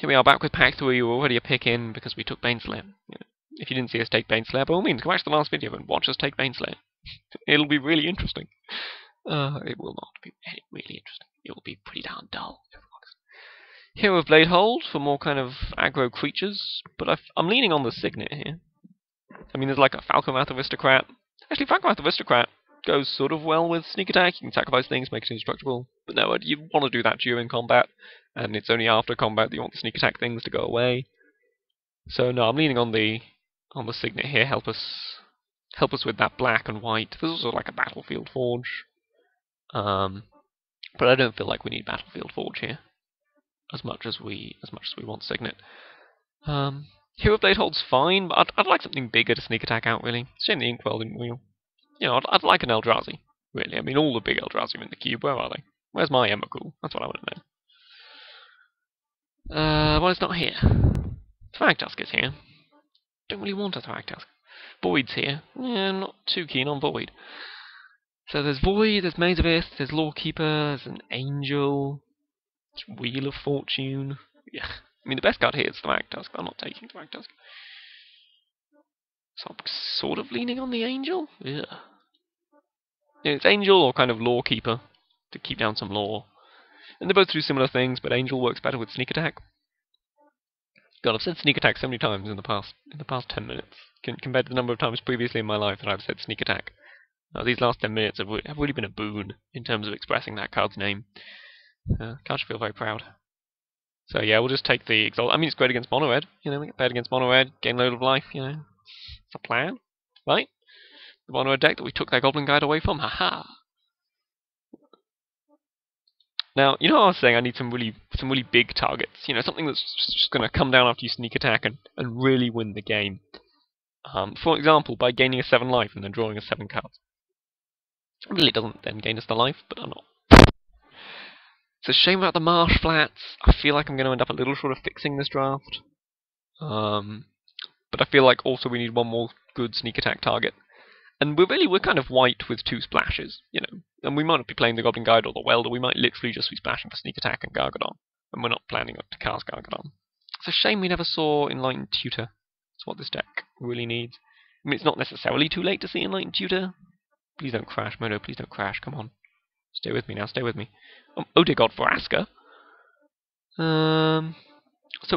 Here we are back with pack 3. We're already a pick in because we took Baneslayer. You know, if you didn't see us take Baneslayer, by all means, go back to the last video and watch us take Baneslayer. It'll be really interesting. It will not be really interesting. It will be pretty darn dull. Hero of Bladehold for more kind of aggro creatures, but I'm leaning on the Signet here. I mean, there's like a Falconwrath Aristocrat. Actually, Falconwrath Aristocrat goes sort of well with sneak attack. You can sacrifice things, make it indestructible. But no, you want to do that during combat, and it's only after combat that you want the sneak attack things to go away. So no, I'm leaning on the Signet here. Help us with that black and white. There's also like a Battlefield Forge. But I don't feel like we need Battlefield Forge here as much as we want Signet. Hero of Bladehold's fine, but I'd like something bigger to sneak attack out, really. It's a shame the Inkwell didn't wheel. You know, I'd like an Eldrazi, really. I mean, all the big Eldrazi are in the cube. Where are they? Where's my Emrakul? That's what I want to know. Well, it's not here. Thragtusk is here. Don't really want a Thragtusk. Void's here. Yeah, I'm not too keen on Void. So there's Void, there's Maze of Ith, there's Lawkeeper, there's an Angel, there's Wheel of Fortune. Yeah. I mean, the best card here is Thragtusk. I'm not taking Thragtusk. So I'm sort of leaning on the Angel? Yeah. Yeah, it's Angel or kind of Lawkeeper to keep down some lore. And they both do similar things, but Angel works better with sneak attack. God, I've said sneak attack so many times in the past 10 minutes, compared to the number of times previously in my life that I've said sneak attack. These last 10 minutes have really been a boon in terms of expressing that card's name. Can't feel very proud. So yeah, we'll just take the Exalt. I mean, it's great against Mono Red. You know, we get paired against Mono Red, gain load of life. You know, it's a plan, right? The Mono Red deck that we took their Goblin Guide away from. Haha. Now, you know how I was saying I need some really big targets. You know, something that's just going to come down after you sneak attack and really win the game. For example, by gaining a 7 life and then drawing a 7 cards. It really doesn't then gain us the life, but I'm not. It's a shame about the Marsh Flats. I feel like I'm going to end up a little short of fixing this draft. But I feel like also we need one more good sneak attack target. And we're kind of white with 2 splashes, you know. And we might not be playing the Goblin Guide or the Welder. We might literally just be splashing for sneak attack and Gargadon. And we're not planning to cast Gargadon. It's a shame we never saw Enlightened Tutor. That's what this deck really needs. I mean, it's not necessarily too late to see Enlightened Tutor. Please don't crash, Mono. Please don't crash. Come on. Stay with me now. Stay with me. Oh dear God, Vraska. So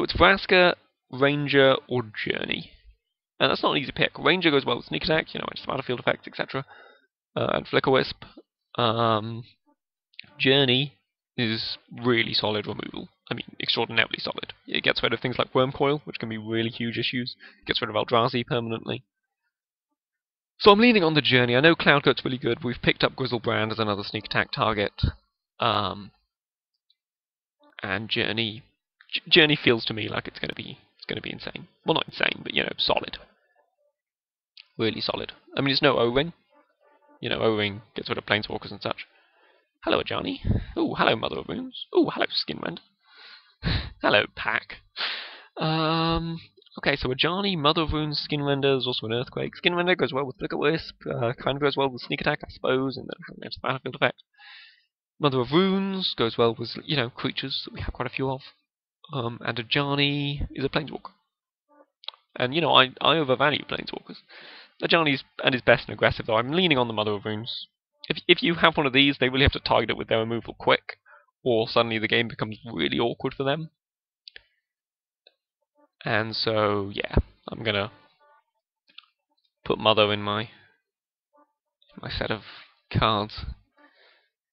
it's Vraska, Ranger, or Journey. And that's not an easy pick. Ranger goes well with sneak attack, you know, just battlefield effects, etc. And Flicker Wisp. Journey is really solid removal. I mean, extraordinarily solid. It gets rid of things like Wormcoil, which can be really huge issues. It gets rid of Eldrazi permanently. So I'm leaning on the Journey. I know Cloudcoat's really good. We've picked up Grizzlebrand as another sneak attack target. And Journey feels to me like it's going to be insane. Well, not insane, but, you know, solid. Really solid. I mean, it's no O-Ring. You know, O-Ring gets rid of Planeswalkers and such. Hello, Ajani. Oh, hello, Mother of Moons. Oh, hello, Skinrend. Hello, Pack. Okay, so Ajani, Mother of Runes, Skinrender, there's also an Earthquake. Skinrender goes well with Flicker Wisp, kind of goes well with Sneak Attack, I suppose, and then there's the Battlefield effect. Mother of Runes goes well with, you know, creatures that we have quite a few of. And Ajani is a Planeswalker. And, you know, I overvalue Planeswalkers. Ajani's at his best and aggressive, though. I'm leaning on the Mother of Runes. If you have one of these, they really have to target it with their removal quick, or suddenly the game becomes really awkward for them. And so, yeah, I'm gonna put Mother in my set of cards.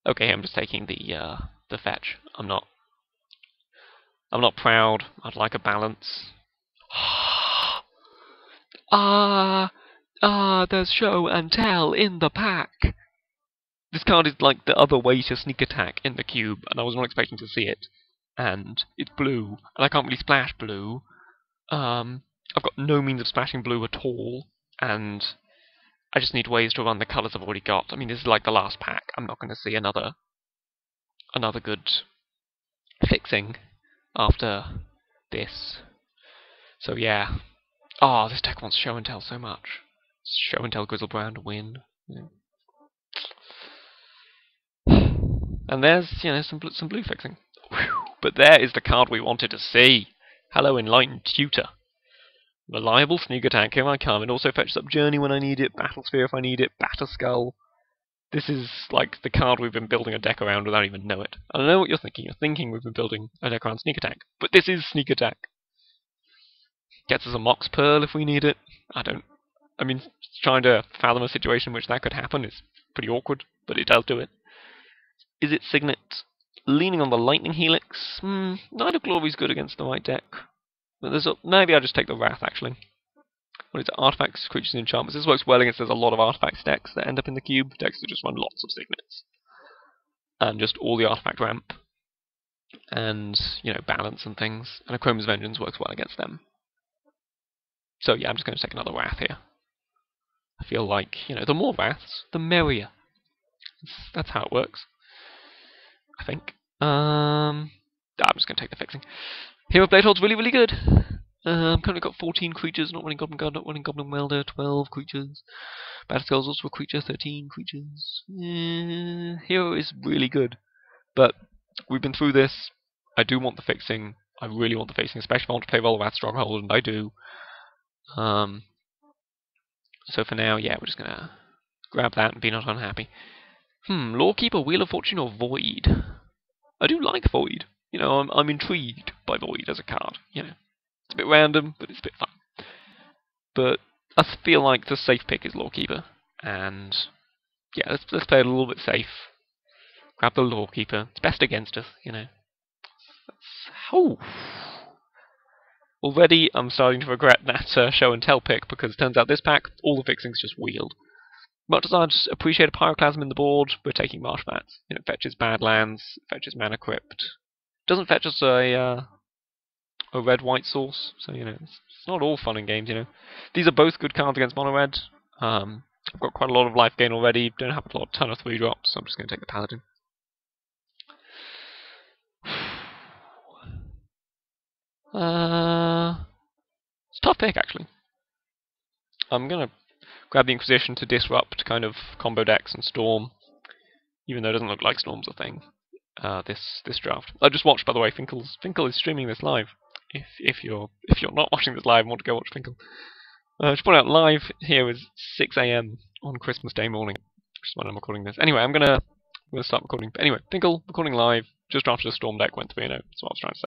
Okay, I'm just taking the fetch. I'm not proud. I'd like a balance. There's show and tell in the pack. This card is like the other way to sneak attack in the cube, and I was not expecting to see it. And it's blue, and I can't really splash blue. I've got no means of splashing blue at all, and I just need ways to run the colours I've already got. I mean, this is like the last pack. I'm not going to see another good fixing after this. So yeah. Oh, this deck wants show and tell so much. Show and tell Grizzlebrand, win. Yeah. And there's, you know, some blue fixing. Whew. But there is the card we wanted to see. Hello, enlightened tutor. Reliable sneak attack, here I come. It also fetches up Journey when I need it, Battle Sphere if I need it, Batter Skull. This is like the card we've been building a deck around without even know it. I know what you're thinking. You're thinking we've been building a deck around Sneak Attack. But this is Sneak Attack. Gets us a Mox Pearl if we need it. I mean, trying to fathom a situation in which that could happen is pretty awkward, but it does do it. Is it Signet? Leaning on the Lightning Helix? Knight of Glory's good against the right deck. But maybe I'll just take the Wrath, actually. What is it? Artifacts, creatures, and enchantments. This works well against there's a lot of artifacts decks that end up in the cube. Decks that just run lots of signets. And just all the artifact ramp. And, balance and things. And a Chrome's Vengeance works well against them. So yeah, I'm just going to take another Wrath here. I feel like, the more Wraths, the merrier. That's how it works. I think. I'm just going to take the fixing. Hero Blade Hold's really, really good. Currently got 14 creatures, not running Goblin Guard, not running Goblin Welder, 12 creatures. Battle Skull's also a creature, 13 creatures. Hero is really good. But we've been through this. I do want the fixing. I really want the fixing, especially if I want to play Rollerwrath Stronghold, and I do. So for now, yeah, we're just gonna grab that and be not unhappy. Lawkeeper, Wheel of Fortune, or Void? I do like Void. I'm intrigued by Void as a card. It's a bit random, but it's a bit fun. But I feel like the safe pick is Lawkeeper, and yeah, let's play it a little bit safe. Grab the Lawkeeper. It's best against us, Already, I'm starting to regret that show and tell pick, because it turns out this pack, all the fixings just wheeled. Much as I'd appreciate a Pyroclasm in the board, we're taking Marsh Bats. It fetches Badlands, fetches Mana Crypt. Doesn't fetch us a red-white source, so it's not all fun and games. These are both good cards against mono red. I've got quite a lot of life gain already. Don't have a ton of 3-drops, so I'm just going to take the Paladin. It's a tough pick, actually. I'm going to grab the Inquisition to disrupt kind of combo decks and Storm, even though it doesn't look like Storm's a thing. This draft. I just watched, by the way, Finkel is streaming this live. If you're not watching this live and want to go watch Finkel, just point out live here is 6 AM on Christmas Day morning, which is when I'm recording this. Anyway, I'm gonna start recording. But anyway, Finkel recording live. Just drafted a Storm deck, went 3-0. That's what I was trying to say.